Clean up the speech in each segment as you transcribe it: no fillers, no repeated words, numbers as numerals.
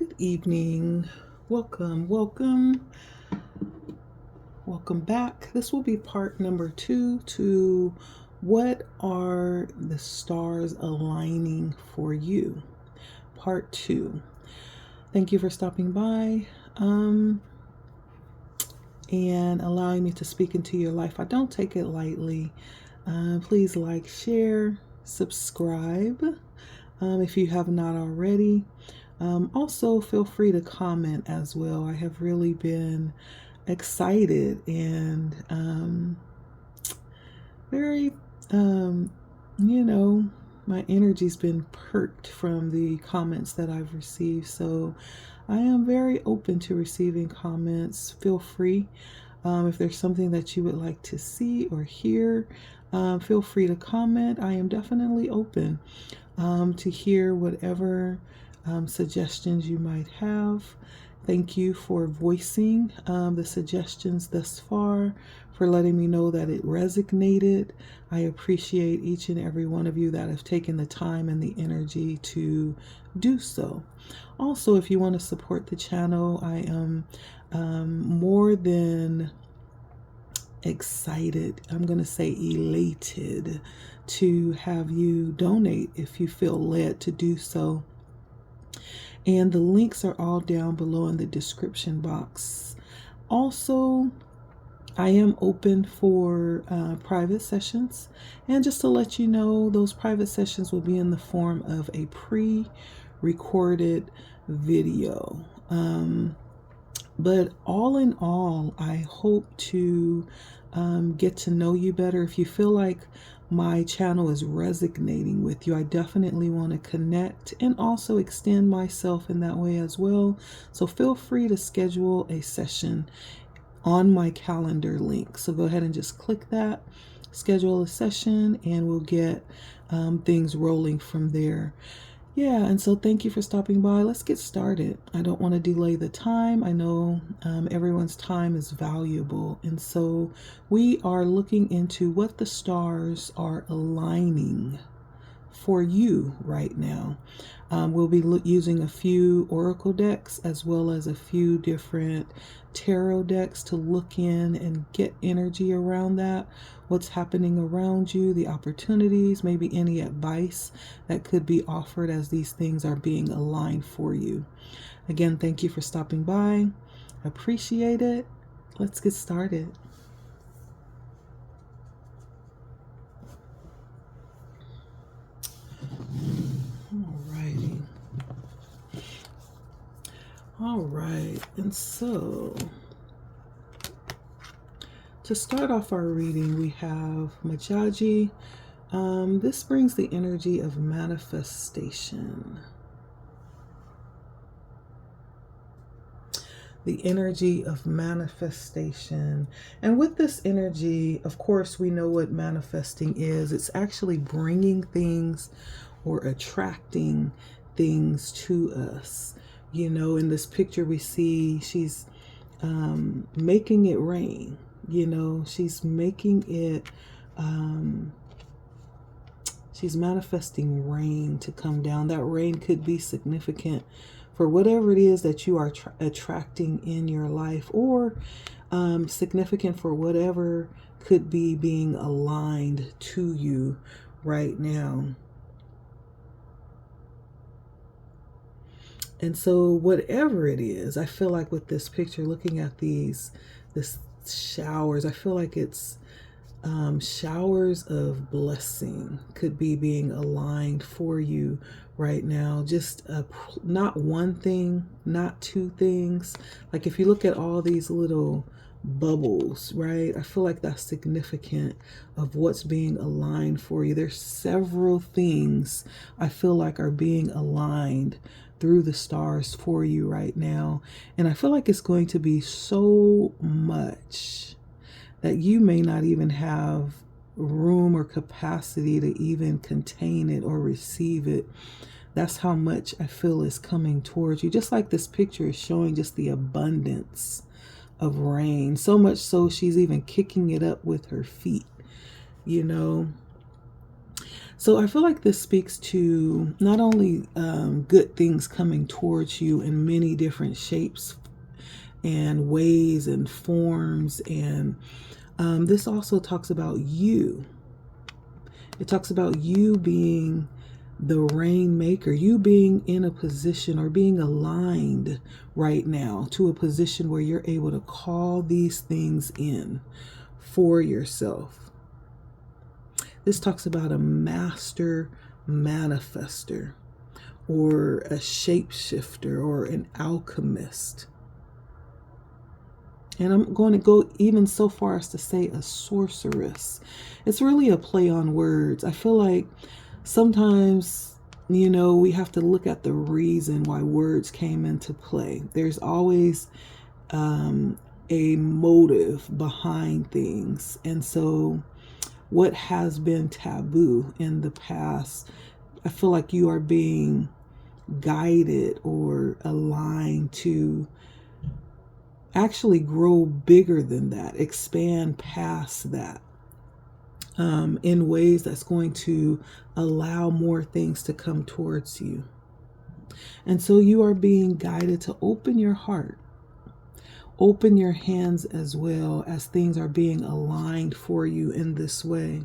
Good evening. Welcome back. This will be part number 2 to what are the stars aligning for you? Part 2. Thank you for stopping by and allowing me to speak into your life. I don't take it lightly. Please like, share, subscribe if you have not already. Also, feel free to comment as well. I have really been excited and very, my energy's been perked from the comments that I've received. So I am very open to receiving comments. Feel free. If there's something that you would like to see or hear, feel free to comment. I am definitely open to hear whatever suggestions you might have. Thank you for voicing the suggestions thus far, for letting me know that it resonated. I appreciate each and every one of you that have taken the time and the energy to do so. Also, if you want to support the channel, I am more than excited, I'm going to say elated, to have you donate if you feel led to do so. And the links are all down below in the description box. Also, I am open for private sessions. And just to let you know, those private sessions will be in the form of a pre-recorded video. But all in all, I hope to get to know you better. If you feel like my channel is resonating with you, I definitely want to connect and also extend myself in that way as well. So feel free to schedule a session on my calendar link. So go ahead and just click that, schedule a session, and we'll get things rolling from there. Yeah, and so thank you for stopping by. Let's get started. I don't want to delay the time. I know everyone's time is valuable. And so we are looking into what the stars are aligning for you right now. We'll be using a few oracle decks as well as a few different tarot decks to look in and get energy around that, what's happening around you, the opportunities, maybe any advice that could be offered as these things are being aligned for you. Again, thank you for stopping by. Appreciate it. Let's get started. Alrighty. All right, and so to start off our reading, we have Majaji. This brings the energy of manifestation. The energy of manifestation. And with this energy, of course, we know what manifesting is. It's actually bringing things or attracting things to us. You know, in this picture we see she's making it rain. You know, she's making it, she's manifesting rain to come down. That rain could be significant for whatever it is that you are attracting in your life, or significant for whatever could be being aligned to you right now. And so whatever it is, I feel like with this picture, looking at this showers, I feel like it's showers of blessing could be being aligned for you right now. Just not one thing, not two things. Like if you look at all these little bubbles, right? I feel like that's significant of what's being aligned for you. There's several things I feel like are being aligned through the stars for you right now. And I feel like it's going to be so much that you may not even have room or capacity to even contain it or receive it. That's how much I feel is coming towards you. Just like this picture is showing just the abundance of rain. So much so she's even kicking it up with her feet, you know. So I feel like this speaks to not only good things coming towards you in many different shapes and ways and forms, and this also talks about you. It talks about you being the rainmaker, you being in a position or being aligned right now to a position where you're able to call these things in for yourself. This talks about a master manifester or a shapeshifter or an alchemist. And I'm going to go even so far as to say a sorceress. It's really a play on words. I feel like sometimes, we have to look at the reason why words came into play. There's always a motive behind things. And so what has been taboo in the past, I feel like you are being guided or aligned to actually grow bigger than that, expand past that, in ways that's going to allow more things to come towards you. And so you are being guided to open your heart, open your hands as well, as things are being aligned for you in this way.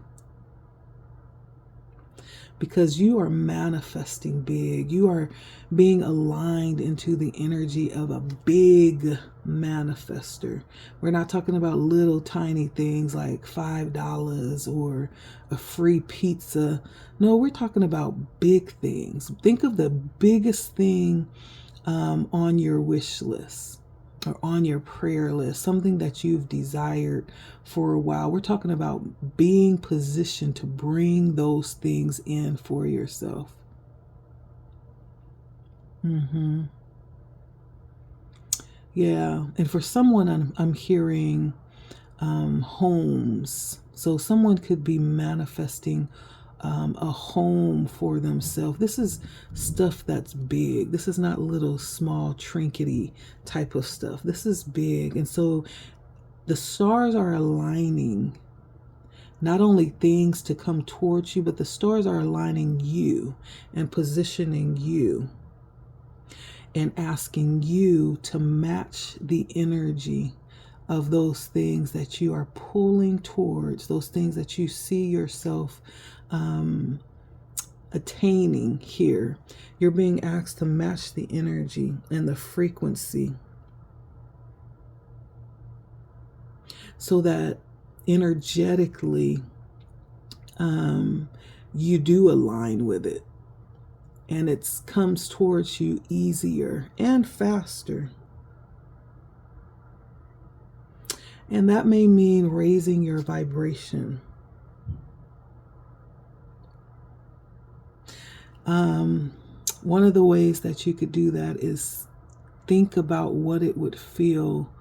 Because you are manifesting big. You are being aligned into the energy of a big manifester. We're not talking about little tiny things like $5 or a free pizza. No, we're talking about big things. Think of the biggest thing on your wish list or on your prayer list, something that you've desired for a while. We're talking about being positioned to bring those things in for yourself. Yeah, and for someone, I'm hearing homes. So someone could be manifesting a home for themselves. This is stuff that's big. This is not little small trinkety type of stuff. This is big. And so the stars are aligning not only things to come towards you, but the stars are aligning you and positioning you and asking you to match the energy of those things that you are pulling towards, those things that you see yourself attaining here. You're being asked to match the energy and the frequency so that energetically you do align with it, and it comes towards you easier and faster. And that may mean raising your vibration. One of the ways that you could do that is think about what it would feel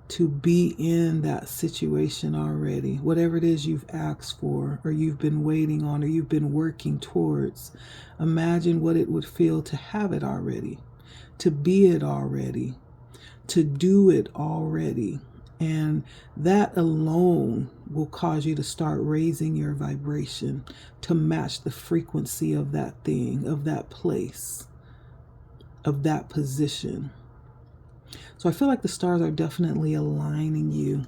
to be in that situation already. Whatever it is you've asked for, or you've been waiting on, or you've been working towards. Imagine what it would feel to have it already, to be it already, to do it already. And that alone will cause you to start raising your vibration to match the frequency of that thing, of that place, of that position. So I feel like the stars are definitely aligning you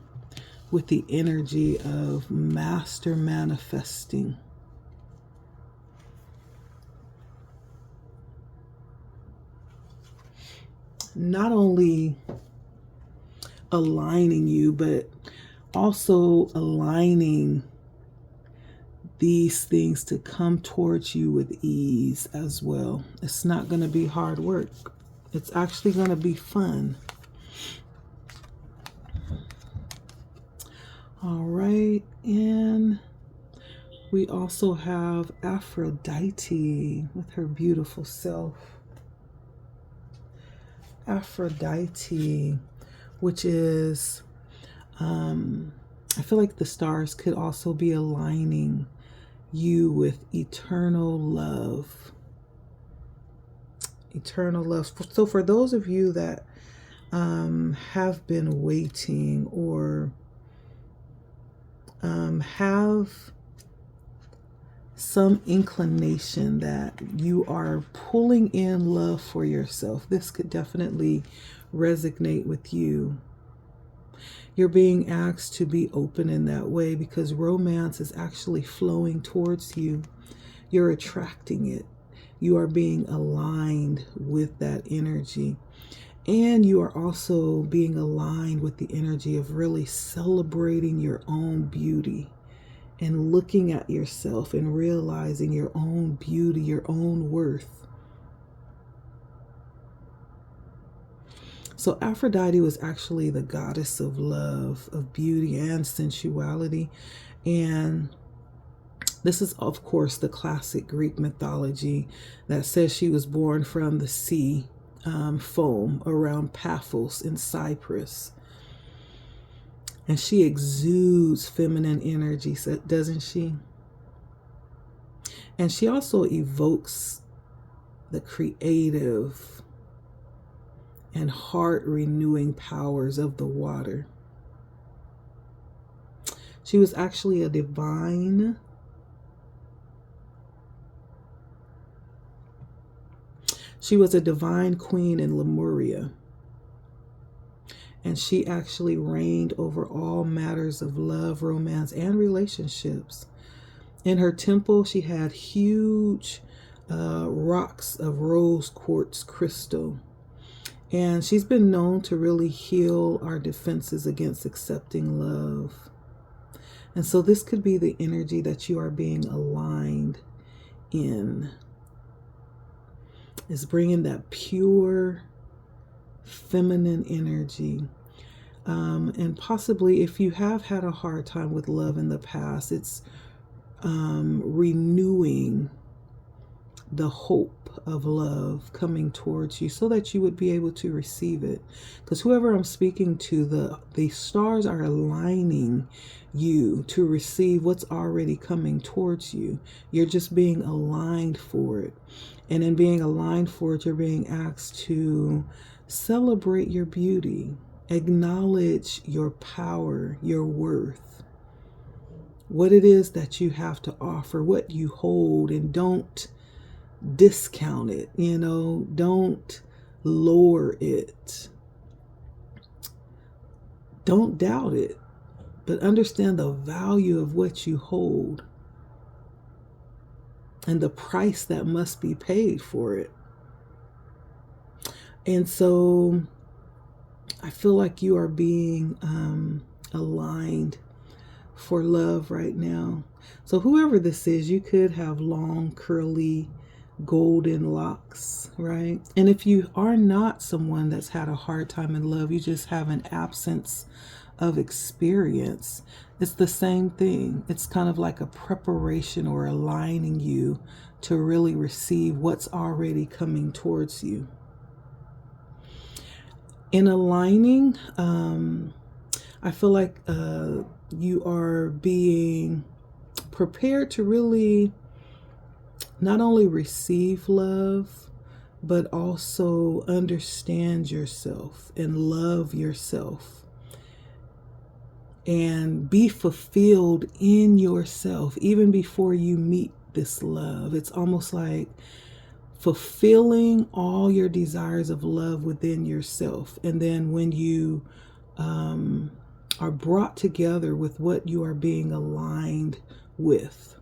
with the energy of master manifesting. Not only aligning you, but also aligning these things to come towards you with ease as well. It's not going to be hard work. It's actually going to be fun. All right, and we also have Aphrodite with her beautiful self. Aphrodite, which is, I feel like the stars could also be aligning you with eternal love. Eternal love. So for those of you that have been waiting or have some inclination that you are pulling in love for yourself. This could definitely resonate with you. You're being asked to be open in that way because romance is actually flowing towards you. You're attracting it. You are being aligned with that energy. And you are also being aligned with the energy of really celebrating your own beauty and looking at yourself and realizing your own beauty, your own worth. So Aphrodite was actually the goddess of love, of beauty and sensuality. And this is, of course, the classic Greek mythology that says she was born from the sea foam around Paphos in Cyprus. And she exudes feminine energy, doesn't she? And she also evokes the creative and heart-renewing powers of the water. She was actually a divine queen in Lemuria. And she actually reigned over all matters of love, romance, and relationships. In her temple, she had huge rocks of rose quartz crystal. And she's been known to really heal our defenses against accepting love. And so this could be the energy that you are being aligned in. Is bringing that pure feminine energy. And possibly if you have had a hard time with love in the past, it's renewing the hope of love coming towards you so that you would be able to receive it. Because whoever I'm speaking to, the stars are aligning you to receive what's already coming towards you. You're just being aligned for it. And in being aligned for it, you're being asked to celebrate your beauty, acknowledge your power, your worth, what it is that you have to offer, what you hold, and don't discount it, don't lower it. Don't doubt it, but understand the value of what you hold and the price that must be paid for it. And so I feel like you are being aligned for love right now. So whoever this is, you could have long, curly, golden locks, right? And if you are not someone that's had a hard time in love, you just have an absence of experience, it's the same thing. It's kind of like a preparation or aligning you to really receive what's already coming towards you. In aligning, I feel like you are being prepared to really not only receive love, but also understand yourself and love yourself and be fulfilled in yourself even before you meet this love. It's almost like fulfilling all your desires of love within yourself. And then when you are brought together with what you are being aligned with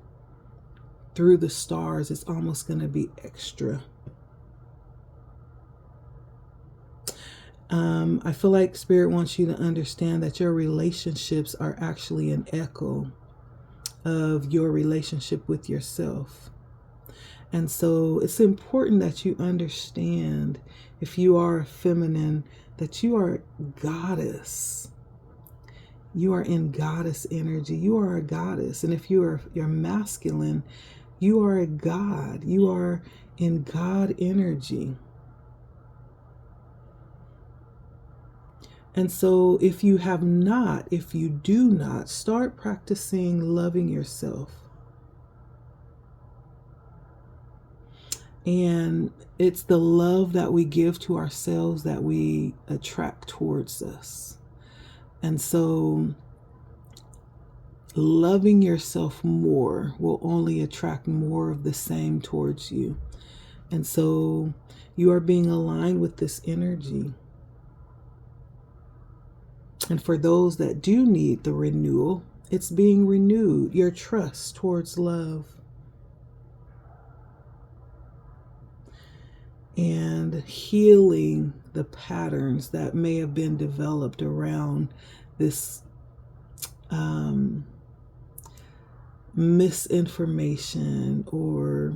through the stars, it's almost going to be extra. I feel like Spirit wants you to understand that your relationships are actually an echo of your relationship with yourself. And so it's important that you understand, if you are feminine, that you are goddess. You are in goddess energy. You are a goddess. And if you're masculine, you are a god. You are in God energy. And so if you do not, start practicing loving yourself. And it's the love that we give to ourselves that we attract towards us. And so loving yourself more will only attract more of the same towards you. And so you are being aligned with this energy. And for those that do need the renewal, it's being renewed. Your trust towards love. And healing the patterns that may have been developed around this misinformation or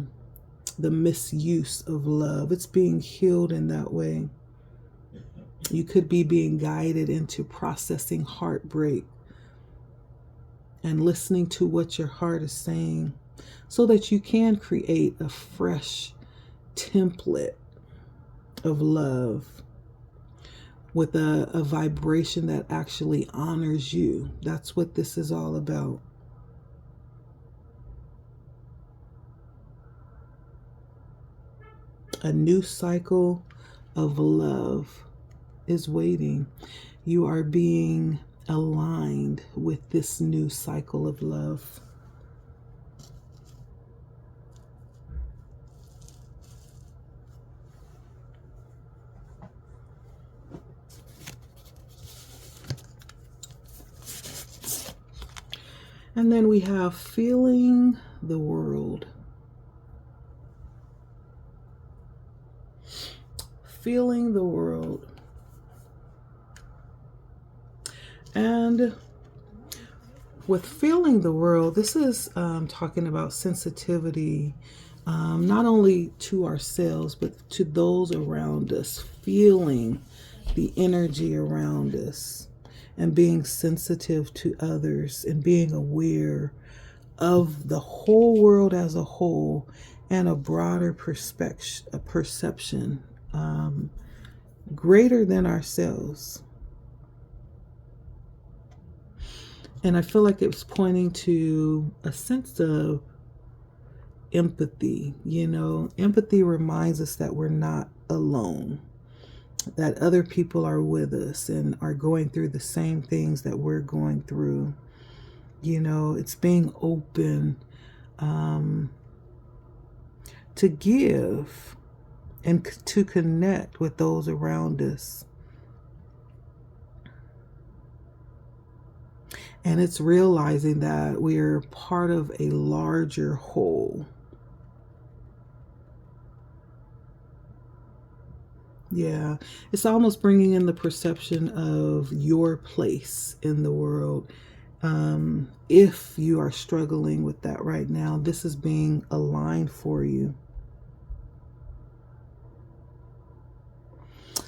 the misuse of love. It's being healed in that way. You could be being guided into processing heartbreak and listening to what your heart is saying so that you can create a fresh template of love with a vibration that actually honors you. That's what this is all about. A new cycle of love is waiting. You are being aligned with this new cycle of love. And then we have feeling the world. Feeling the world. And with feeling the world, this is talking about sensitivity, not only to ourselves, but to those around us, feeling the energy around us and being sensitive to others and being aware of the whole world as a whole and a broader perception greater than ourselves. And I feel like it was pointing to a sense of empathy. Empathy reminds us that we're not alone, that other people are with us and are going through the same things that we're going through. It's being open to give and to connect with those around us. And it's realizing that we're part of a larger whole. Yeah, it's almost bringing in the perception of your place in the world. If you are struggling with that right now, this is being aligned for you.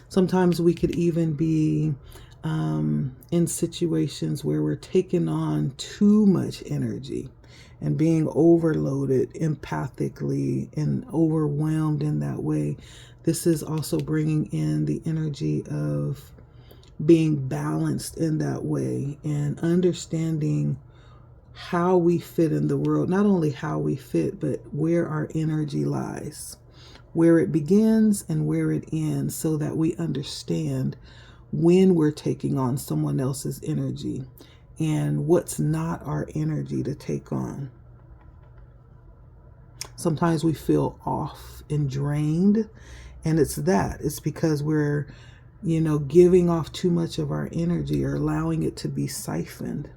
Sometimes we could even be in situations where we're taking on too much energy and being overloaded empathically and overwhelmed in that way. This is also bringing in the energy of being balanced in that way and understanding how we fit in the world. Not only how we fit, but where our energy lies, where it begins and where it ends, so that we understand when we're taking on someone else's energy and what's not our energy to take on. Sometimes we feel off and drained, and it's because we're giving off too much of our energy or allowing it to be siphoned.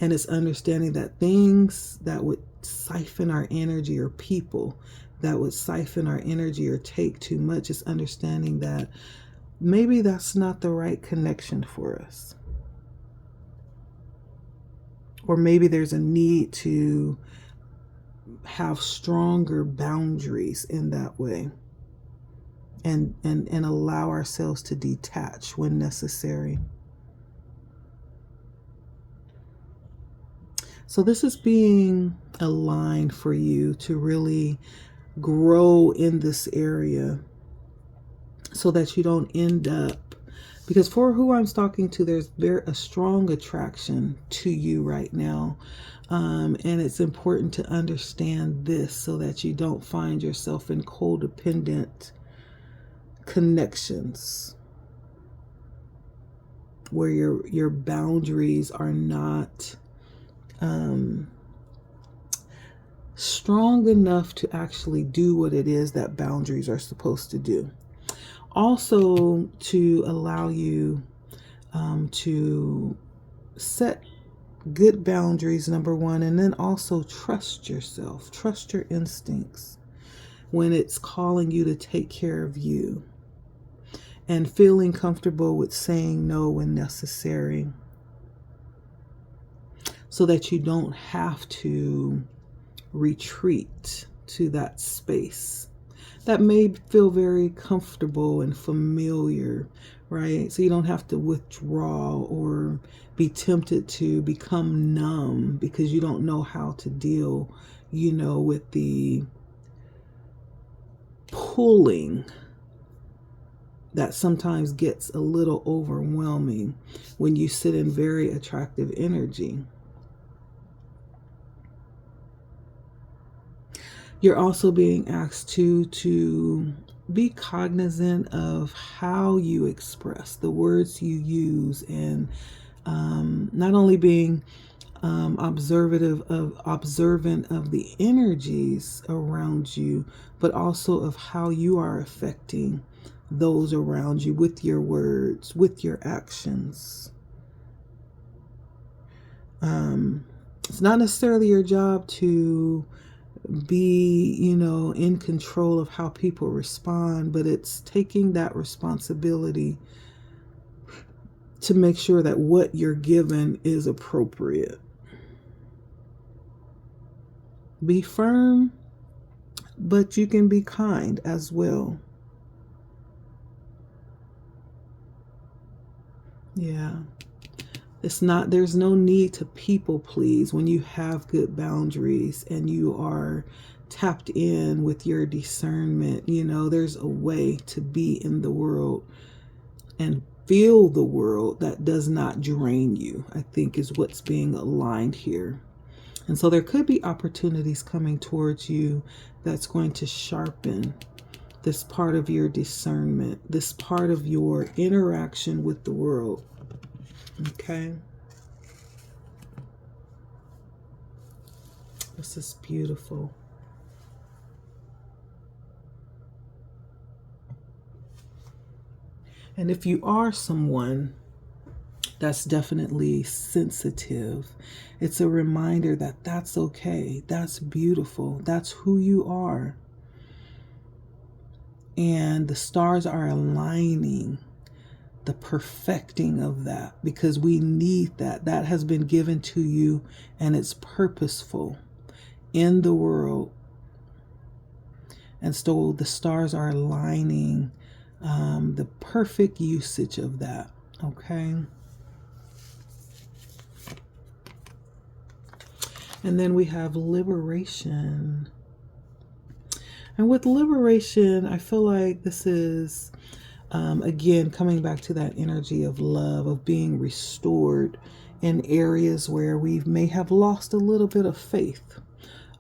And it's understanding that things that would siphon our energy, or people that would siphon our energy or take too much, is understanding that maybe that's not the right connection for us. Or maybe there's a need to have stronger boundaries in that way and allow ourselves to detach when necessary. So this is being aligned for you to really grow in this area so that you don't end up, because for who I'm talking to, there's a strong attraction to you right now. And it's important to understand this so that you don't find yourself in codependent connections where your boundaries are not strong enough to actually do what it is that boundaries are supposed to do. Also, to allow you to set good boundaries, number one, and then also trust yourself, trust your instincts when it's calling you to take care of you, and feeling comfortable with saying no when necessary, so that you don't have to retreat to that space that may feel very comfortable and familiar, right? So you don't have to withdraw or be tempted to become numb because you don't know how to deal, with the pulling that sometimes gets a little overwhelming when you sit in very attractive energy. You're also being asked to be cognizant of how you express, the words you use, and not only being observant of the energies around you, but also of how you are affecting those around you with your words, with your actions. It's not necessarily your job to be, in control of how people respond, but it's taking that responsibility to make sure that what you're given is appropriate. Be firm, but you can be kind as well. Yeah. There's no need to people please when you have good boundaries and you are tapped in with your discernment. There's a way to be in the world and feel the world that does not drain you, I think, is what's being aligned here. And so there could be opportunities coming towards you that's going to sharpen this part of your discernment, this part of your interaction with the world. Okay. This is beautiful. And if you are someone that's definitely sensitive, it's a reminder that that's okay. That's beautiful. That's who you are. And the stars are aligning the perfecting of that, because we need that. That has been given to you and it's purposeful in the world. And so the stars are aligning the perfect usage of that. Okay. And then we have liberation. And with liberation, I feel like this is, again, coming back to that energy of love, of being restored in areas where we may have lost a little bit of faith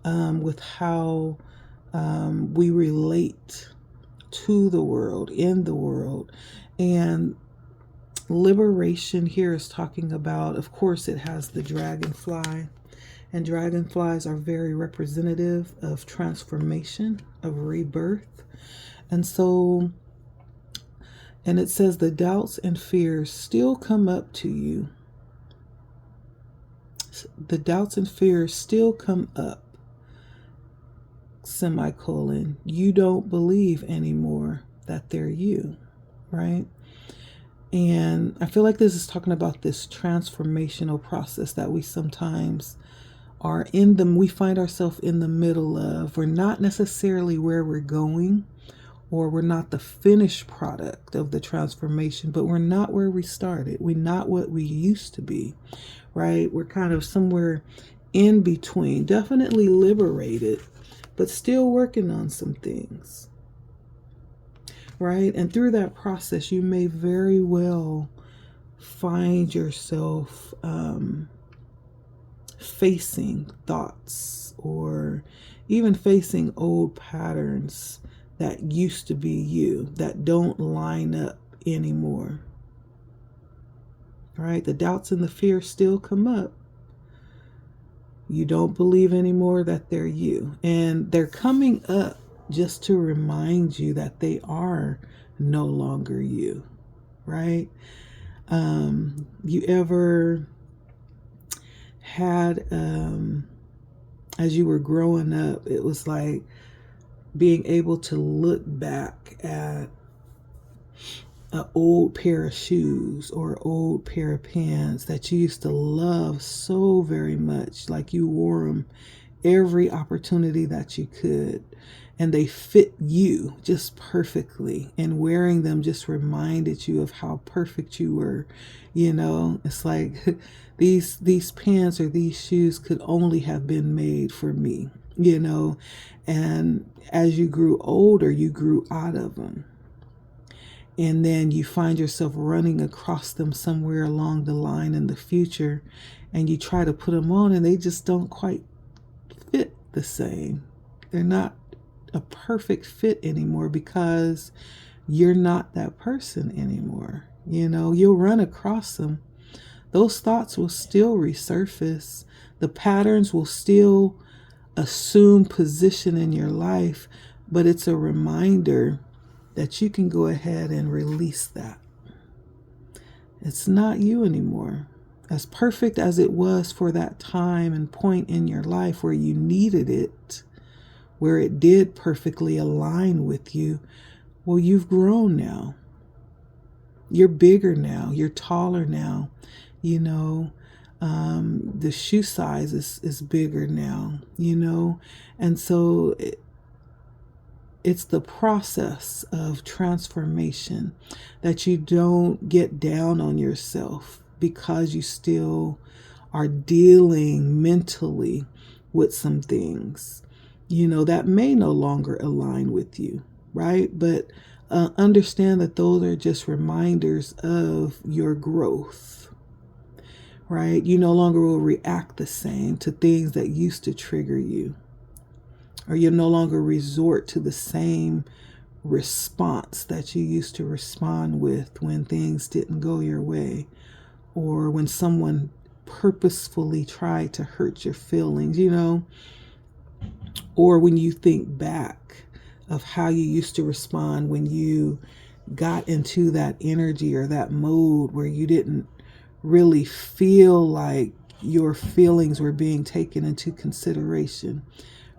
with how we relate to the world, in the world. And liberation here is talking about, of course, it has the dragonfly. And dragonflies are very representative of transformation, of rebirth. And so, and it says the doubts and fears still come up to you. The doubts and fears still come up, semicolon. You don't believe anymore that they're you, right? And I feel like this is talking about this transformational process that we sometimes are in we find ourselves in the middle of. We're not necessarily where we're going, or we're not the finished product of the transformation, but we're not where we started. We're not what we used to be, right? We're kind of somewhere in between, definitely liberated, but still working on some things, right? And through that process, you may very well find yourself facing thoughts, or even facing old patterns that used to be you, that don't line up anymore. right? The doubts and the fears still come up. You don't believe anymore that they're you. And they're coming up just to remind you that they are no longer you, right? You ever had, as you were growing up, it was like being able to look back at an old pair of shoes or old pair of pants that you used to love so very much, like you wore them every opportunity that you could, and they fit you just perfectly, and wearing them just reminded you of how perfect you were. It's like these pants or these shoes could only have been made for me, and as you grew older, you grew out of them. And then you find yourself running across them somewhere along the line in the future, and you try to put them on and they just don't quite fit the same. They're not a perfect fit anymore because you're not that person anymore. You'll run across them. Those thoughts will still resurface. The patterns will still assume position in your life, but it's a reminder that you can go ahead and release that. It's not you anymore. As perfect as it was for that time and point in your life where you needed it, where it did perfectly align with you, well, you've grown now. You're bigger now. You're taller now. The shoe size is bigger now, and so it's the process of transformation that you don't get down on yourself because you still are dealing mentally with some things, that may no longer align with you, right? But understand that those are just reminders of your growth, right? You no longer will react the same to things that used to trigger you, or you'll no longer resort to the same response that you used to respond with when things didn't go your way, or when someone purposefully tried to hurt your feelings, or when you think back of how you used to respond when you got into that energy or that mode where you didn't really feel like your feelings were being taken into consideration,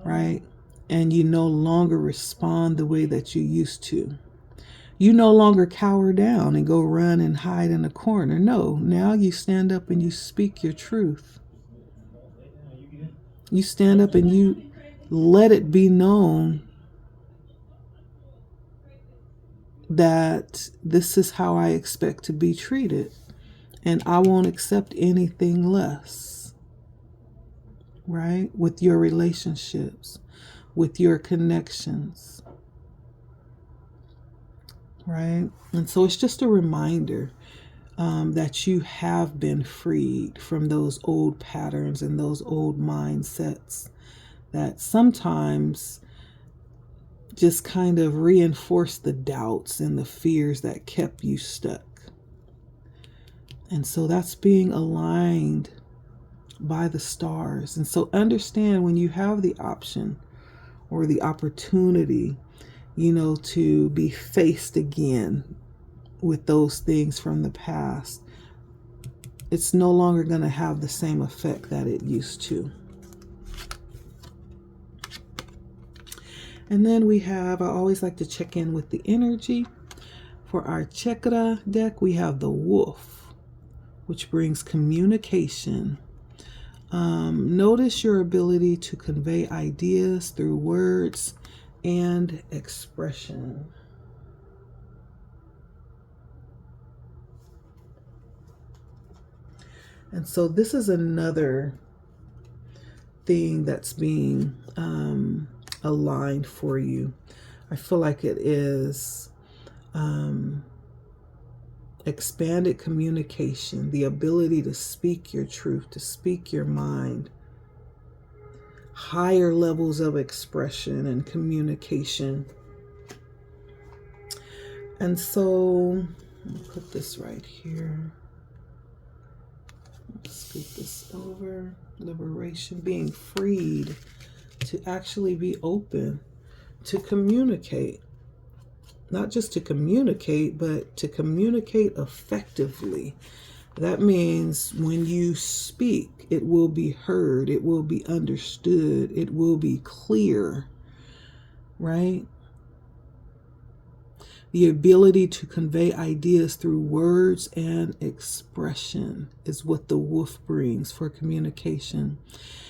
right? And you no longer respond the way that you used to. You no longer cower down and go run and hide in a corner. No, now you stand up and you speak your truth. You stand up and you let it be known that this is how I expect to be treated, and I won't accept anything less, right? With your relationships, with your connections, right? And so it's just a reminder that you have been freed from those old patterns and those old mindsets that sometimes just kind of reinforce the doubts and the fears that kept you stuck. And so that's being aligned by the stars. And so understand, when you have the option or the opportunity, to be faced again with those things from the past, it's no longer going to have the same effect that it used to. And then I always like to check in with the energy. For our chakra deck, we have the wolf, which brings communication. Notice your ability to convey ideas through words and expression. And so this is another thing that's being aligned for you. I feel like it is expanded communication, the ability to speak your truth, to speak your mind, higher levels of expression and communication. And so, I'll put this right here. Scoop this over. Liberation, being freed to actually be open, to communicate. Not just to communicate, but to communicate effectively. That means when you speak, it will be heard, it will be understood, it will be clear, right? The ability to convey ideas through words and expression is what the wolf brings for communication.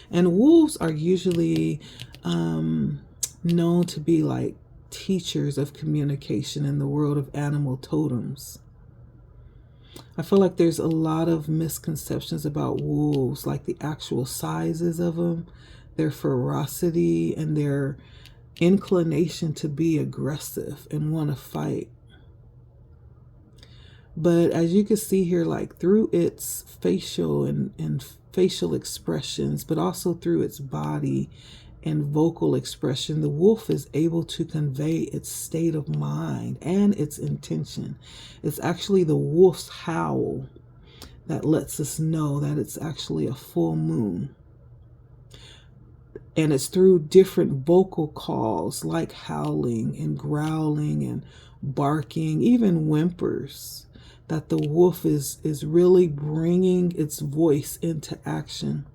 And wolves are usually known to be like teachers of communication in the world of animal totems. I feel like there's a lot of misconceptions about wolves, like the actual sizes of them, their ferocity, and their inclination to be aggressive and want to fight. But as you can see here, like through its facial and facial expressions, but also through its body and vocal expression, the wolf is able to convey its state of mind and its intention. It's actually the wolf's howl that lets us know that it's actually a full moon. And it's through different vocal calls like howling and growling and barking, even whimpers, that the wolf is really bringing its voice into action.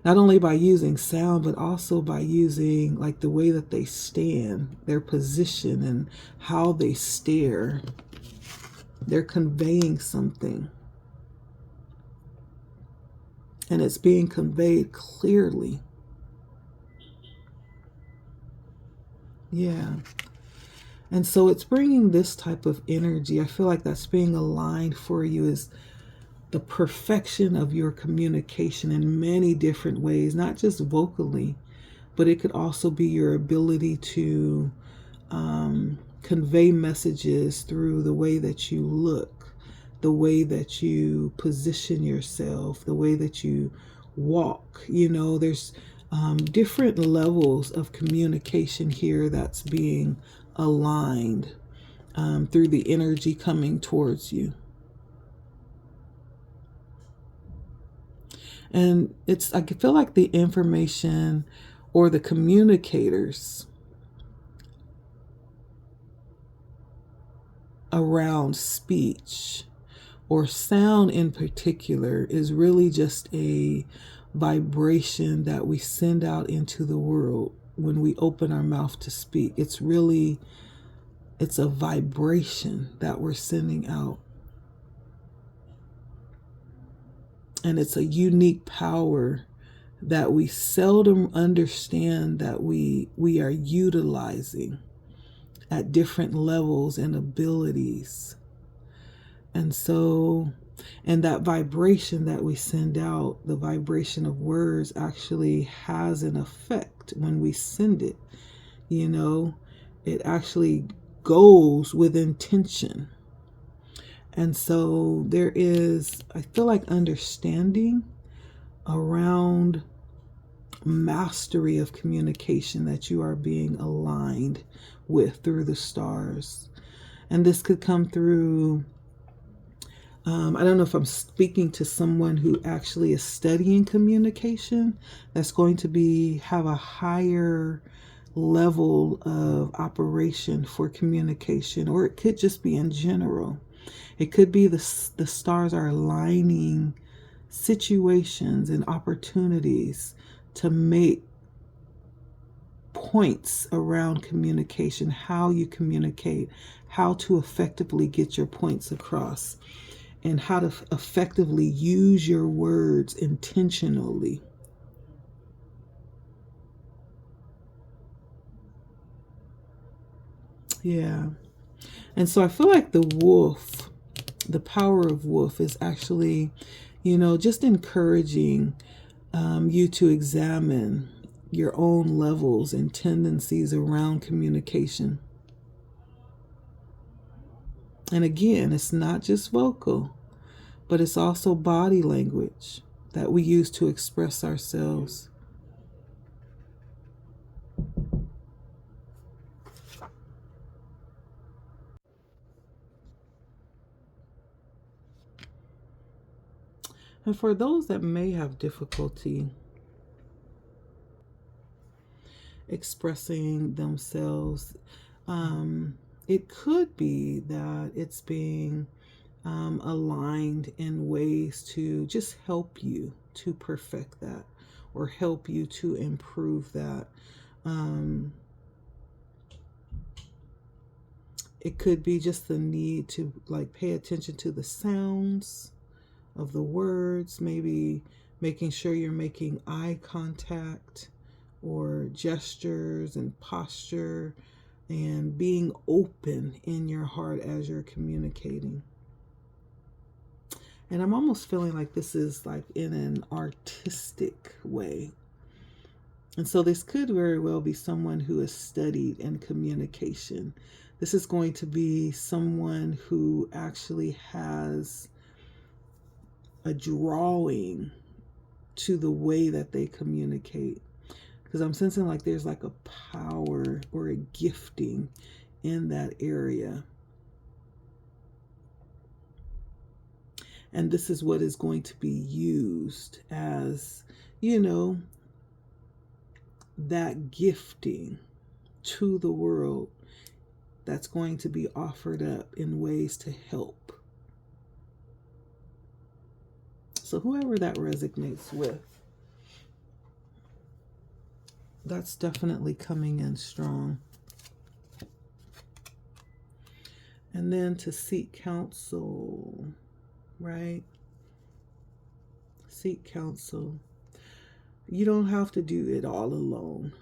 Not only by using sound, but also by using like the way that they stand, their position and how they stare. They're conveying something. And it's being conveyed clearly. Yeah. And so it's bringing this type of energy. I feel like that's being aligned for you is the perfection of your communication in many different ways, not just vocally, but it could also be your ability to convey messages through the way that you look, the way that you position yourself, the way that you walk. You know, there's different levels of communication here that's being aligned through the energy coming towards you. And I feel like the information or the communicators around speech or sound in particular is really just a vibration that we send out into the world when we open our mouth to speak. It's a vibration that we're sending out. And it's a unique power that we seldom understand that we are utilizing at different levels and abilities. And so, and that vibration that we send out, the vibration of words actually has an effect when we send it. You know, it actually goes with intention. And so there is, I feel like, understanding around mastery of communication that you are being aligned with through the stars. And this could come through, I don't know if I'm speaking to someone who actually is studying communication, that's going to have a higher level of operation for communication, or it could just be in general. It could be the stars are aligning situations and opportunities to make points around communication, how you communicate, how to effectively get your points across, and how to effectively use your words intentionally. Yeah. And so I feel like the wolf, the power of wolf is actually, just encouraging you to examine your own levels and tendencies around communication. And again, it's not just vocal, but it's also body language that we use to express ourselves. And for those that may have difficulty expressing themselves, it could be that it's being aligned in ways to just help you to perfect that or help you to improve that. It could be just the need to like pay attention to the sounds of the words, maybe making sure you're making eye contact or gestures and posture and being open in your heart as you're communicating. And I'm almost feeling like this is like in an artistic way. And so this could very well be someone who has studied in communication. This is going to be someone who actually has a drawing to the way that they communicate. Because I'm sensing like there's like a power or a gifting in that area. And this is what is going to be used as, that gifting to the world that's going to be offered up in ways to help. So whoever that resonates with, that's definitely coming in strong. And then to seek counsel, right? Seek counsel. You don't have to do it all alone.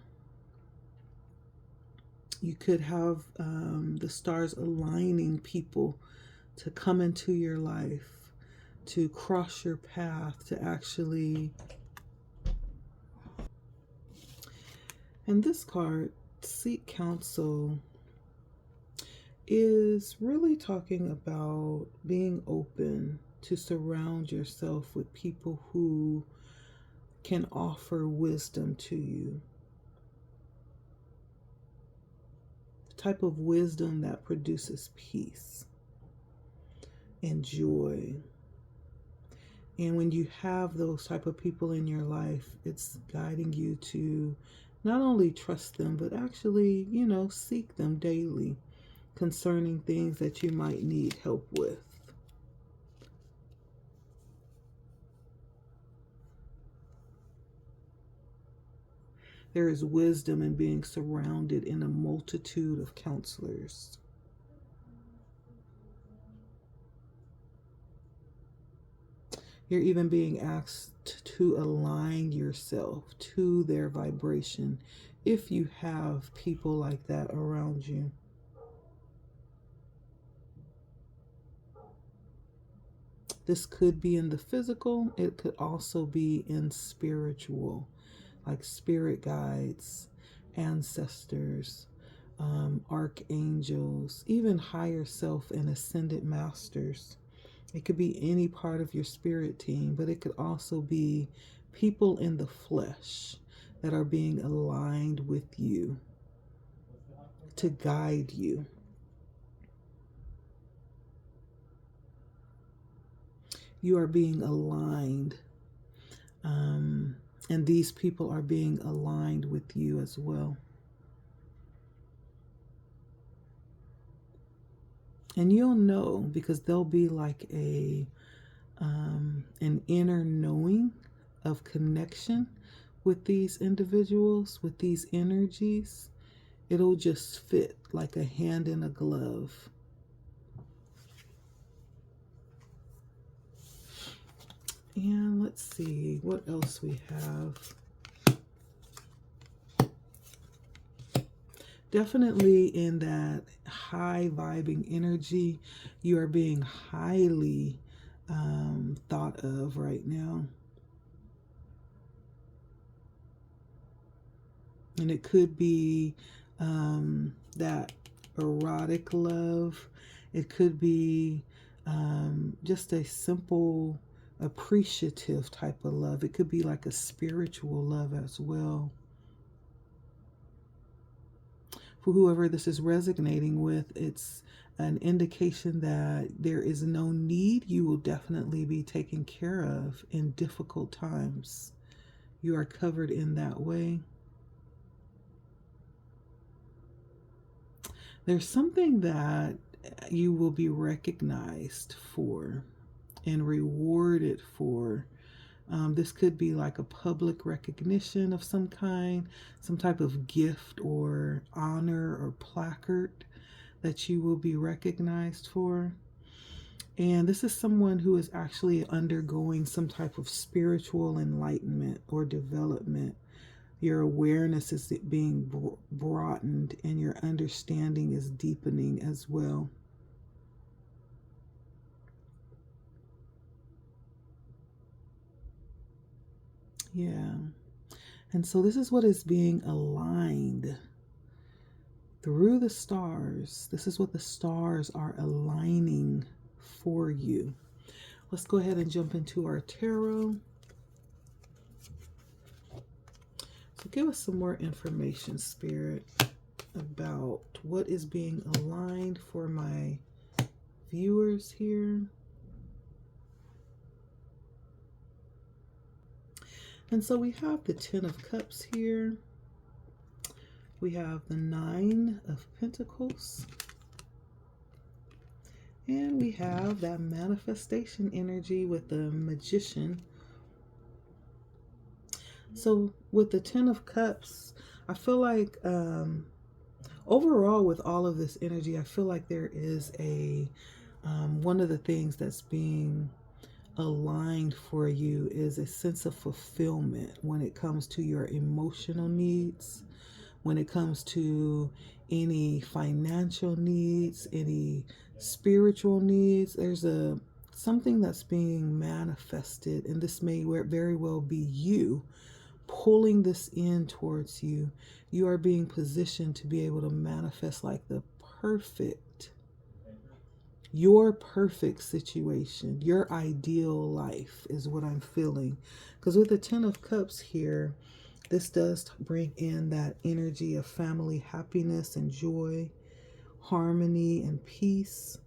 You could have the stars aligning people to come into your life, to cross your path, to actually. And this card, seek counsel, is really talking about being open to surround yourself with people who can offer wisdom to you. The type of wisdom that produces peace and joy. And when you have those type of people in your life, it's guiding you to not only trust them, but actually, seek them daily concerning things that you might need help with. There is wisdom in being surrounded in a multitude of counselors. You're even being asked to align yourself to their vibration if you have people like that around you. This could be in the physical. It could also be in spiritual, like spirit guides, ancestors, archangels, even higher self and ascended masters. It could be any part of your spirit team, but it could also be people in the flesh that are being aligned with you to guide you. You are being aligned, and these people are being aligned with you as well. And you'll know because there'll be like an inner knowing of connection with these individuals, with these energies. It'll just fit like a hand in a glove. And let's see what else we have. Definitely in that high vibing energy, you are being highly thought of right now. And it could be that erotic love. It could be just a simple appreciative type of love. It could be like a spiritual love as well. for whoever this is resonating with, it's an indication that there is no need. You will definitely be taken care of in difficult times. You are covered in that way. There's something that you will be recognized for and rewarded for. This could be like a public recognition of some kind, some type of gift or honor or placard that you will be recognized for. And this is someone who is actually undergoing some type of spiritual enlightenment or development. Your awareness is being broadened and your understanding is deepening as well. Yeah. And so this is what is being aligned through the stars. This is what the stars are aligning for you. Let's go ahead and jump into our tarot. So give us some more information, Spirit, about what is being aligned for my viewers here. And so we have the 10 of Cups here. We have the 9 of Pentacles. And we have that manifestation energy with the Magician. So with the 10 of Cups, I feel like overall with all of this energy, I feel like there is a one of the things that's being aligned for you is a sense of fulfillment when it comes to your emotional needs, when it comes to any financial needs, any spiritual needs. There's something that's being manifested, and this may very well be you pulling this in towards you. You are being positioned to be able to manifest like your perfect situation, your ideal life is what I'm feeling. Because with the 10 of Cups here, this does bring in that energy of family happiness and joy, harmony and peace.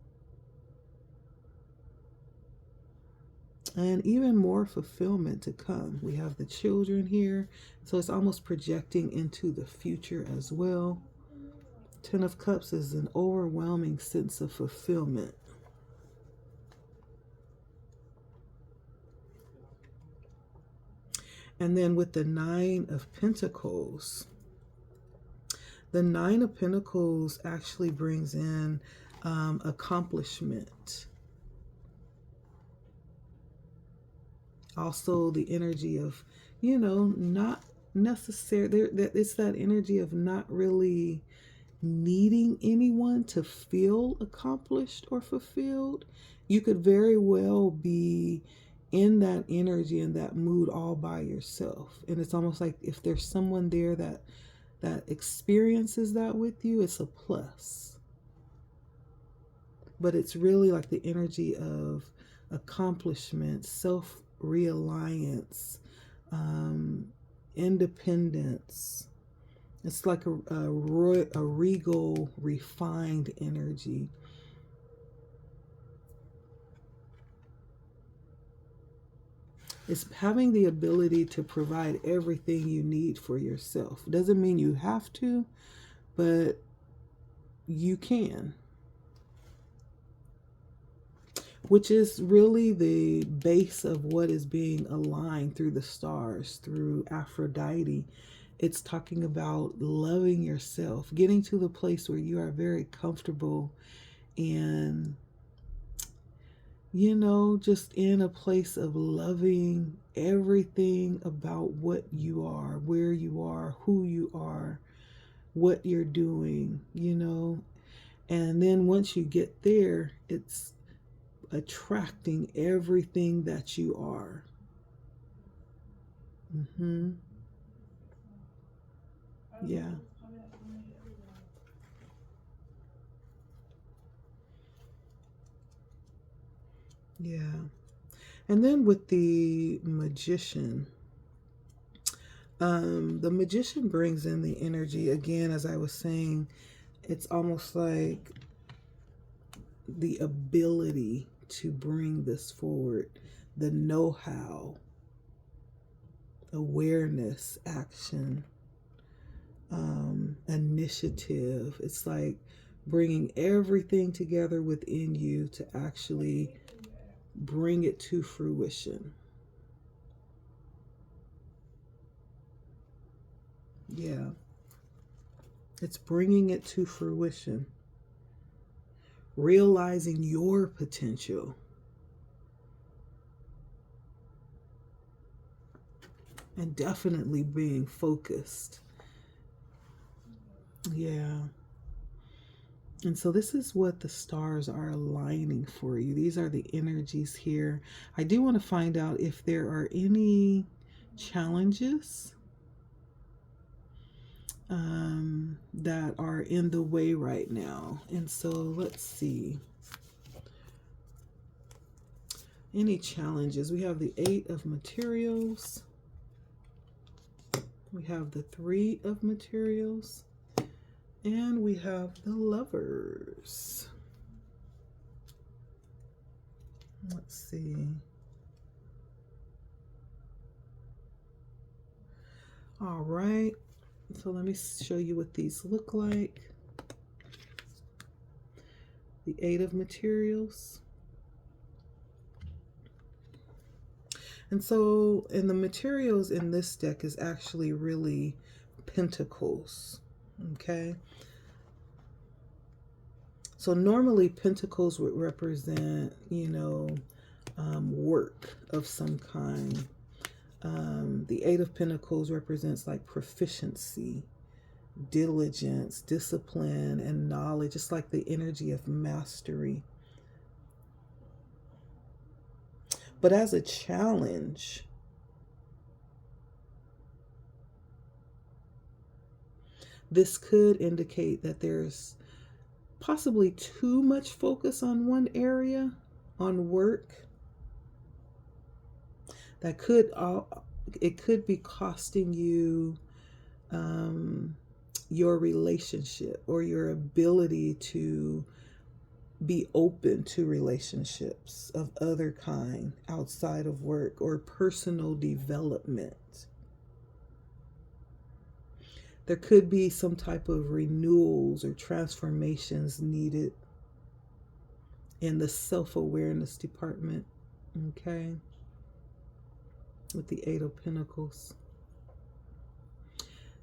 And even more fulfillment to come. We have the children here, so it's almost projecting into the future as well. 10 of Cups is an overwhelming sense of fulfillment. And then with the 9 of Pentacles, the 9 of Pentacles actually brings in accomplishment. Also the energy of, not necessarily, it's that energy of not really needing anyone to feel accomplished or fulfilled. You could very well be in that energy and that mood all by yourself. And it's almost like if there's someone there that experiences that with you, it's a plus. But it's really like the energy of accomplishment, self-reliance, independence. It's like a regal, refined energy. It's having the ability to provide everything you need for yourself. Doesn't mean you have to, but you can. Which is really the base of what is being aligned through the stars, through Aphrodite. It's talking about loving yourself, getting to the place where you are very comfortable and, just in a place of loving everything about what you are, where you are, who you are, what you're doing, And then once you get there, it's attracting everything that you are. Yeah. Yeah. And then with the Magician, The magician brings in the energy again, as I was saying. It's almost like the ability to bring this forward, the know-how, awareness, action, initiative. It's like bringing everything together within you to actually bring it to fruition. Yeah. It's bringing it to fruition. Realizing your potential. And definitely being focused. Yeah. And so this is what the stars are aligning for you. These are the energies here. I do want to find out if there are any challenges that are in the way right now. And so let's see. Any challenges? We have the 8 of materials. We have the 3 of materials. And we have the Lovers. Let's see. All right. So let me show you what these look like. The 8 of materials. And so, and the materials in this deck is actually really pentacles. Okay. So normally pentacles would represent, work of some kind. The 8 of Pentacles represents like proficiency, diligence, discipline, and knowledge. It's like the energy of mastery. But as a challenge, this could indicate that there's possibly too much focus on one area, on work. That could it could be costing you your relationship or your ability to be open to relationships of other kind outside of work or personal development. There could be some type of renewals or transformations needed in the self-awareness department, okay, with the 8 of Pentacles.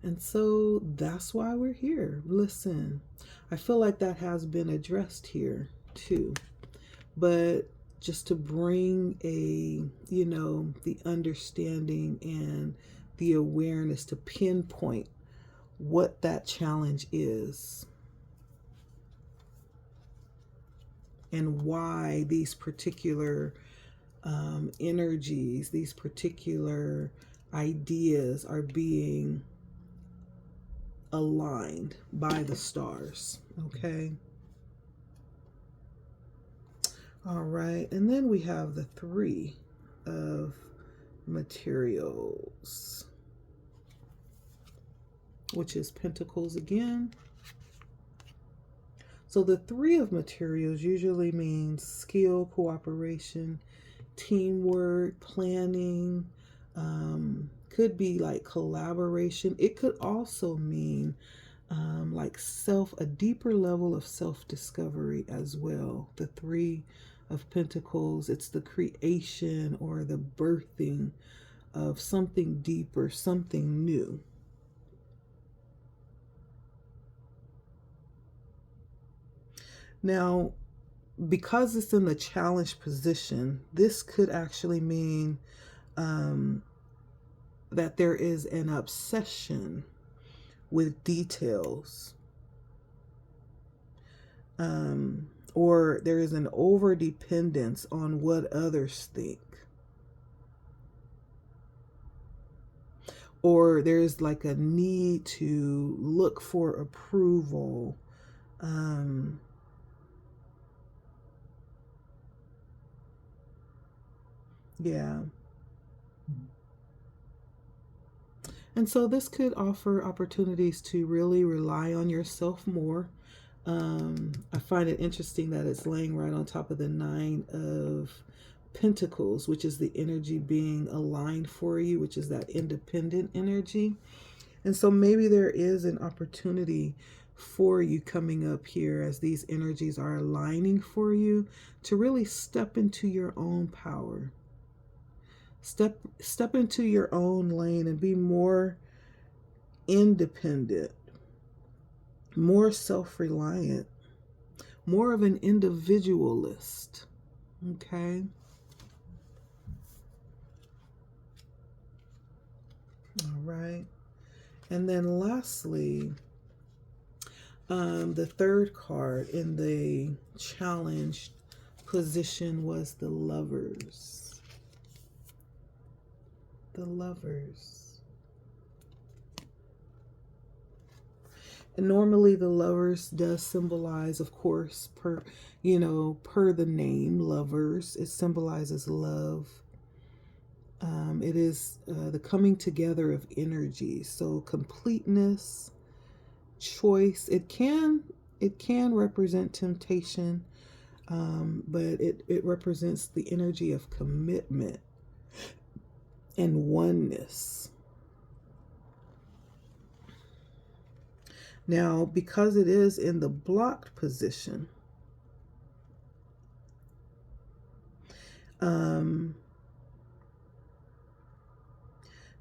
And so that's why we're here. Listen, I feel like that has been addressed here too. But just to bring the understanding and the awareness to pinpoint what that challenge is and why these particular energies, these particular ideas are being aligned by the stars. Okay. All right. And then we have the 3 of materials, which is Pentacles again. So the 3 of materials usually means skill, cooperation, teamwork, planning, could be like collaboration. It could also mean like a deeper level of self-discovery as well. The 3 of Pentacles, it's the creation or the birthing of something deeper, something new. Now, because it's in the challenge position, this could actually mean that there is an obsession with details, or there is an over dependence on what others think, or there's like a need to look for approval. Yeah. And so this could offer opportunities to really rely on yourself more. I find it interesting that it's laying right on top of the Nine of Pentacles, which is the energy being aligned for you, which is that independent energy. And so maybe there is an opportunity for you coming up here as these energies are aligning for you to really step into your own power. Step into your own lane and be more independent, more self-reliant, more of an individualist. Okay? All right. And then lastly, the third card in the challenged position was the Lovers. The Lovers. And normally the Lovers does symbolize, of course, per the name Lovers, it symbolizes love. It is the coming together of energy. So completeness, choice. It can represent temptation, but it represents the energy of commitment and oneness. Now, because it is in the blocked position,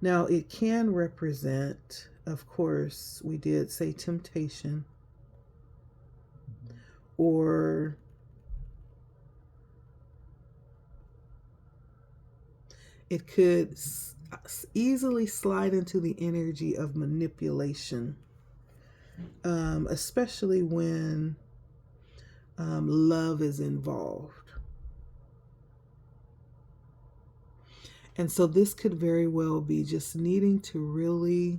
now it can represent, of course, we did say temptation, or it could easily slide into the energy of manipulation, especially when love is involved. And so this could very well be just needing to really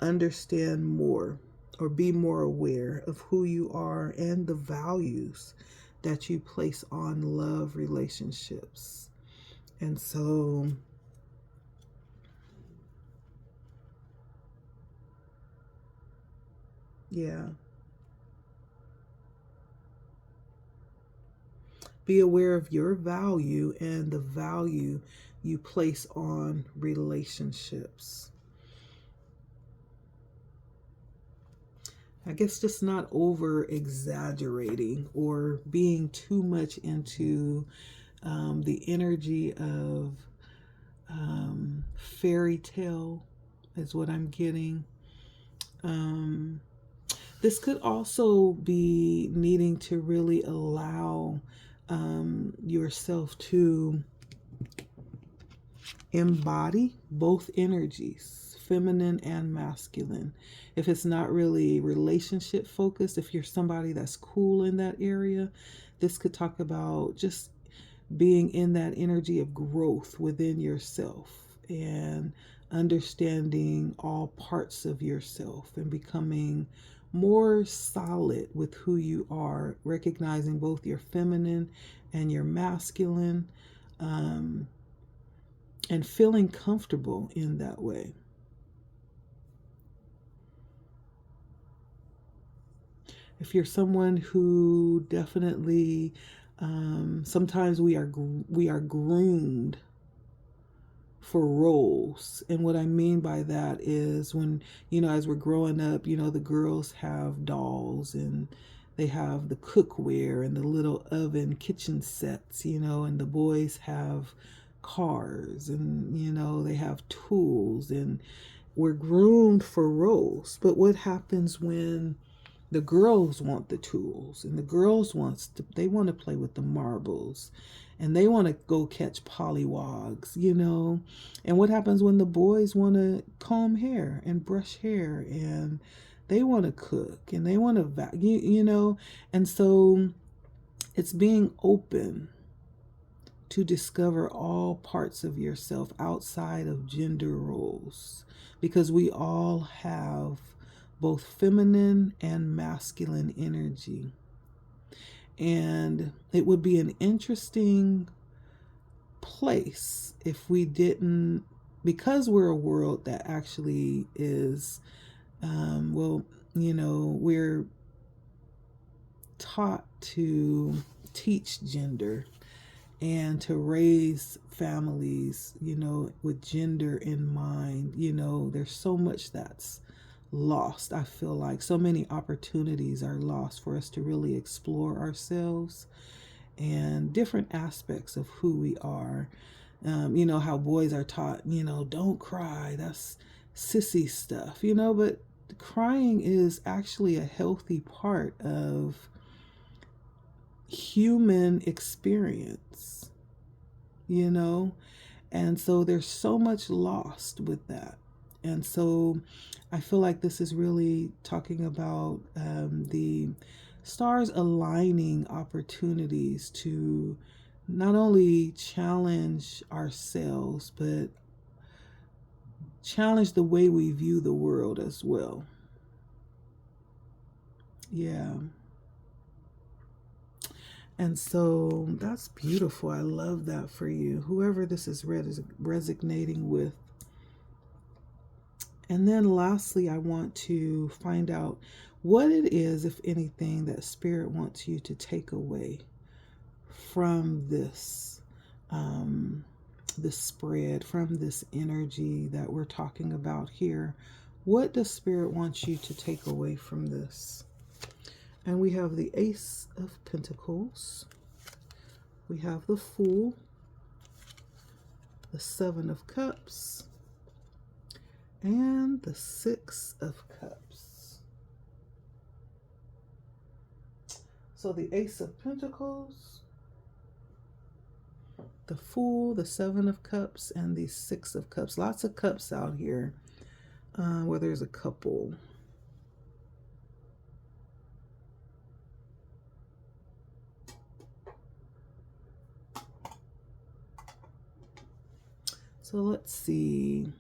understand more or be more aware of who you are and the values that you place on love relationships. And so yeah. Be aware of your value and the value you place on relationships. I guess just not over exaggerating or being too much into the energy of fairy tale is what I'm getting. This could also be needing to really allow yourself to embody both energies, feminine and masculine. If it's not really relationship focused, if you're somebody that's cool in that area, this could talk about just being in that energy of growth within yourself and understanding all parts of yourself and becoming more solid with who you are, recognizing both your feminine and your masculine, and feeling comfortable in that way. If you're someone who definitely, sometimes we are groomed for roles. And what I mean by that is when, as we're growing up, the girls have dolls and they have the cookware and the little oven kitchen sets, and the boys have cars and, they have tools, and we're groomed for roles. But what happens when the girls want the tools and the girls want to play with the marbles and they want to go catch pollywogs, and what happens when the boys want to comb hair and brush hair and they want to cook and they want to and so it's being open to discover all parts of yourself outside of gender roles, because we all have both feminine and masculine energy. And it would be an interesting place if we didn't because we're a world that actually is, well, we're taught to teach gender and to raise families, with gender in mind. There's so much that's lost. I feel like so many opportunities are lost for us to really explore ourselves and different aspects of who we are. How boys are taught, don't cry, that's sissy stuff, but crying is actually a healthy part of human experience, and so there's so much lost with that. And so I feel like this is really talking about the stars aligning opportunities to not only challenge ourselves, but challenge the way we view the world as well. Yeah. And so that's beautiful. I love that for you, whoever this is resonating with. And then lastly, I want to find out what it is, if anything, that Spirit wants you to take away from this spread, from this energy that we're talking about here. What does Spirit want you to take away from this? And we have the Ace of Pentacles. We have the Fool, the Seven of Cups, and the Six of Cups. So the Ace of Pentacles, the Fool, the Seven of Cups, and the Six of Cups. Lots of cups out here, where there's a couple. So let's see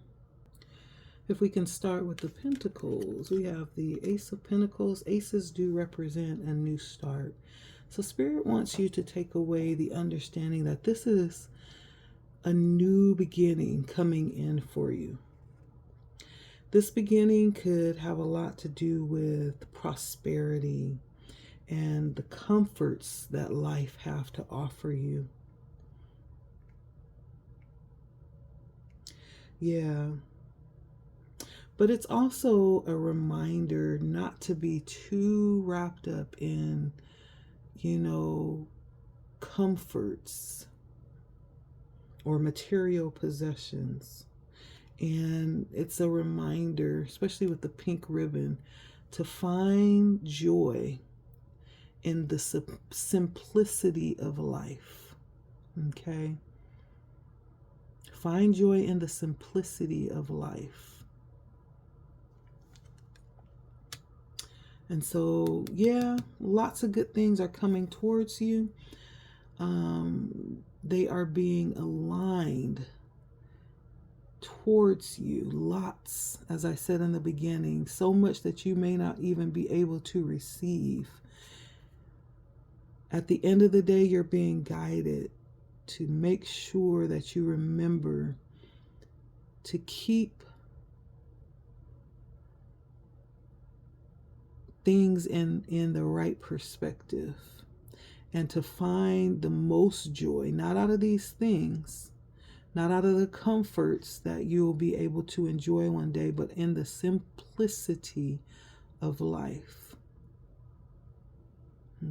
if we can start with the Pentacles. We have the Ace of Pentacles. Aces do represent a new start. So Spirit wants you to take away the understanding that this is a new beginning coming in for you. This beginning could have a lot to do with prosperity and the comforts that life have to offer you. Yeah. But it's also a reminder not to be too wrapped up in, comforts or material possessions. And it's a reminder, especially with the pink ribbon, to find joy in the simplicity of life. Okay? Find joy in the simplicity of life. And so, yeah, lots of good things are coming towards you. They are being aligned towards you. Lots, as I said in the beginning, so much that you may not even be able to receive. At the end of the day, you're being guided to make sure that you remember to keep things in the right perspective and to find the most joy, not out of these things, not out of the comforts that you'll be able to enjoy one day, but in the simplicity of life.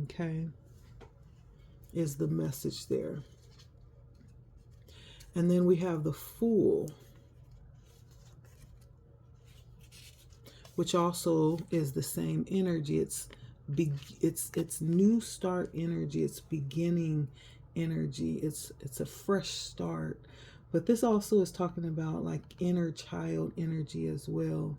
Okay, is the message there. And then we have the Fool, which also is the same energy. It's new start energy. It's beginning energy. It's a fresh start. But this also is talking about like inner child energy as well.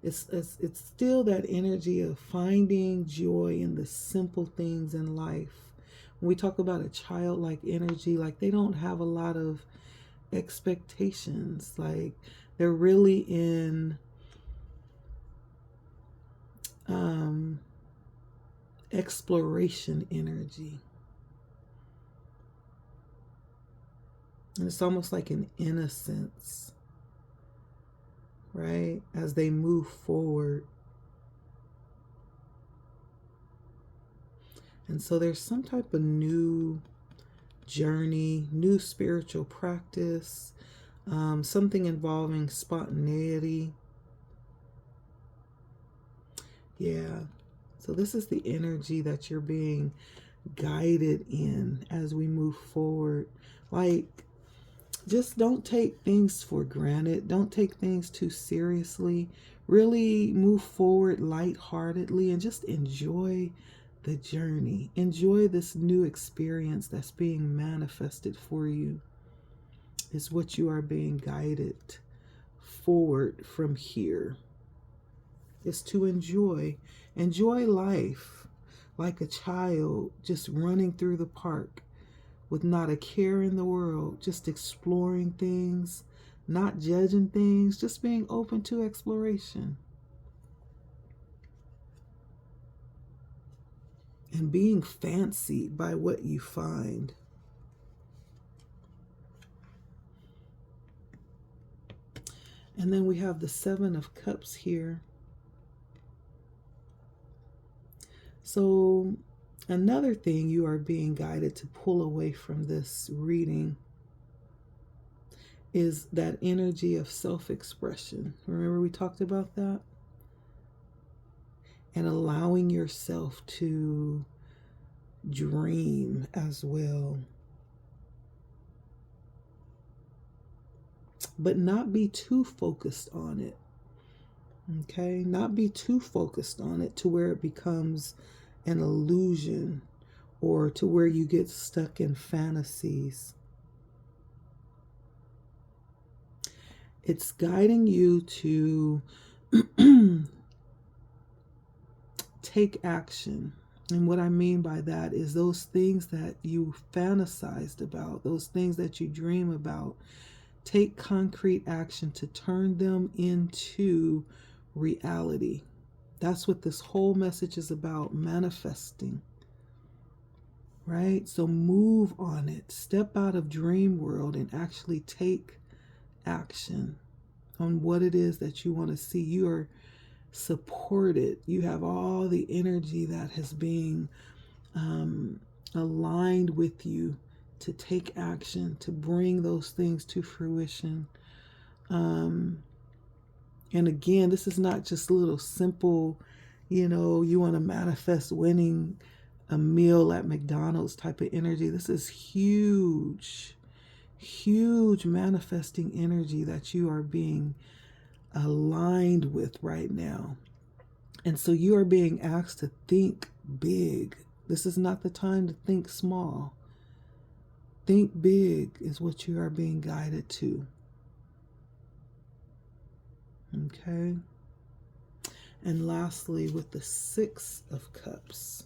It's still that energy of finding joy in the simple things in life. When we talk about a childlike energy, like they don't have a lot of expectations. Like they're really in exploration energy. And it's almost like an innocence, right? As they move forward. And so there's some type of new journey, new spiritual practice, something involving spontaneity. Yeah. So this is the energy that you're being guided in as we move forward. Like, just don't take things for granted. Don't take things too seriously. Really move forward lightheartedly and just enjoy the journey. Enjoy this new experience that's being manifested for you. Is what you are being guided forward from here. Is to enjoy life like a child just running through the park with not a care in the world, just exploring things, not judging things, just being open to exploration. And being fancied by what you find. And then we have the Seven of Cups here. So another thing you are being guided to pull away from this reading is that energy of self-expression. Remember we talked about that? And allowing yourself to dream as well. But not be too focused on it. Okay? Not be too focused on it to where it becomes an illusion or to where you get stuck in fantasies. It's guiding you to take action. And what I mean by that is those things that you fantasized about, those things that you dream about, take concrete action to turn them into reality. That's what this whole message is about, manifesting. Right? So move on it. Step out of dream world and actually take action on what it is that you want to see. You are supported. You have all the energy that has been aligned with you to take action, to bring those things to fruition. And again, this is not just a little simple, you want to manifest winning a meal at McDonald's type of energy. This is huge, huge manifesting energy that you are being aligned with right now. And so you are being asked to think big. This is not the time to think small. Think big is what you are being guided to. Okay. And lastly, with the Six of Cups,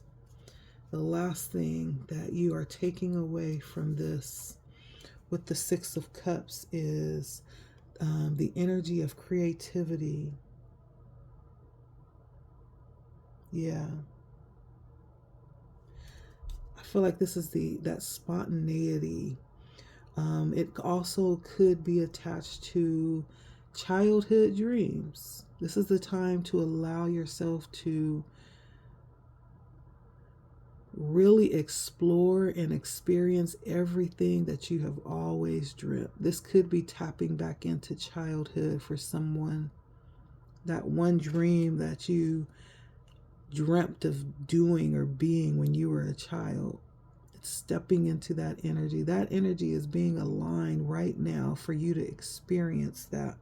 the last thing that you are taking away from this with the Six of Cups is the energy of creativity. Yeah. I feel like this is that spontaneity. It also could be attached to childhood dreams. This is the time to allow yourself to really explore and experience everything that you have always dreamt. This could be tapping back into childhood for someone. That one dream that you dreamt of doing or being when you were a child. It's stepping into that energy. That energy is being aligned right now for you to experience that.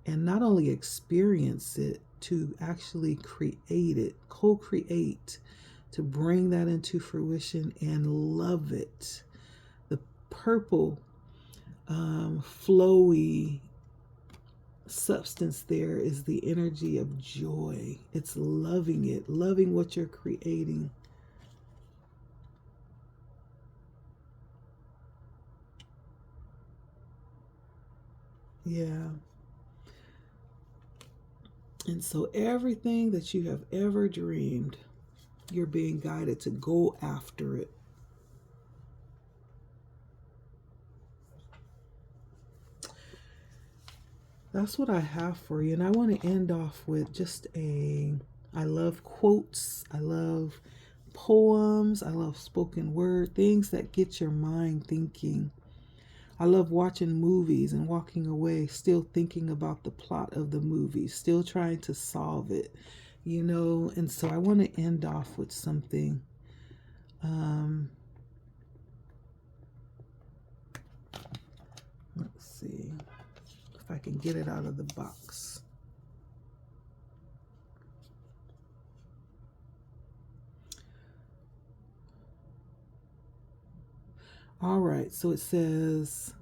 And not only experience it, to actually create it, co-create, to bring that into fruition and love it. The purple, flowy substance there is the energy of joy. It's loving it, loving what you're creating. Yeah. And so everything that you have ever dreamed, you're being guided to go after it. That's what I have for you. And I want to end off with I love quotes. I love poems. I love spoken word, things that get your mind thinking. I love watching movies and walking away still thinking about the plot of the movie, still trying to solve it, And so I want to end off with something. Let's see if I can get it out of the box. All right, so it says,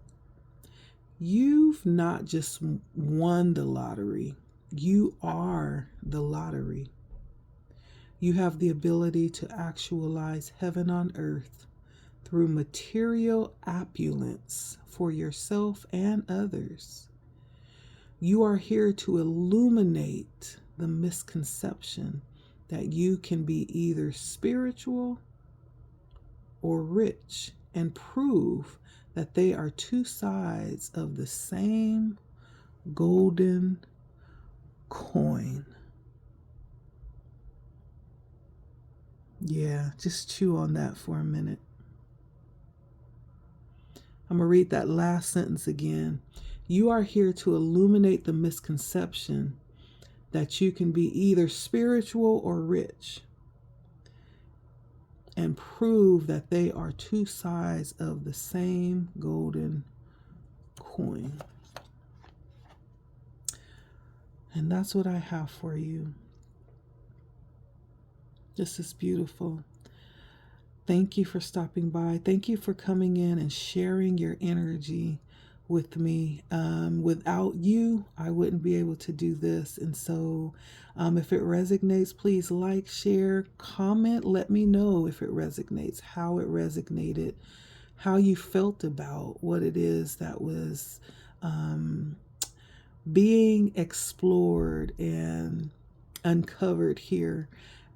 you've not just won the lottery, you are the lottery. You have the ability to actualize heaven on earth through material opulence for yourself and others. You are here to illuminate the misconception that you can be either spiritual or rich and prove that they are two sides of the same golden coin. Yeah, just chew on that for a minute. I'm going to read that last sentence again. You are here to illuminate the misconception that you can be either spiritual or rich and prove that they are two sides of the same golden coin. And that's what I have for you. This is beautiful. Thank you for stopping by. Thank you for coming in and sharing your energy with me. Without you, I wouldn't be able to do this. And so if it resonates, please like, share, comment. Let me know if it resonates, how it resonated, how you felt about what it is that was being explored and uncovered here.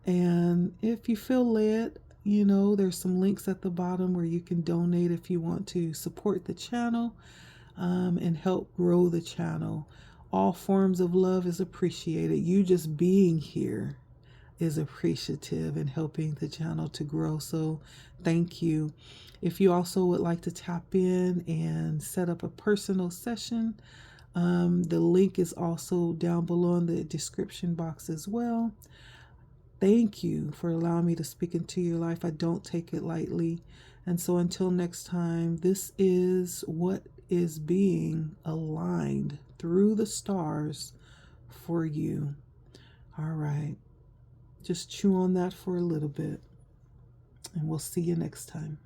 And if you feel led, there's some links at the bottom where you can donate if you want to support the channel and help grow the channel. All forms of love is appreciated. You just being here is appreciative in helping the channel to grow. So thank you. If you also would like to tap in and set up a personal session, the link is also down below in the description box as well. Thank you for allowing me to speak into your life. I don't take it lightly. And so until next time, this is what is being aligned through the stars for you. All right. Just chew on that for a little bit, and we'll see you next time.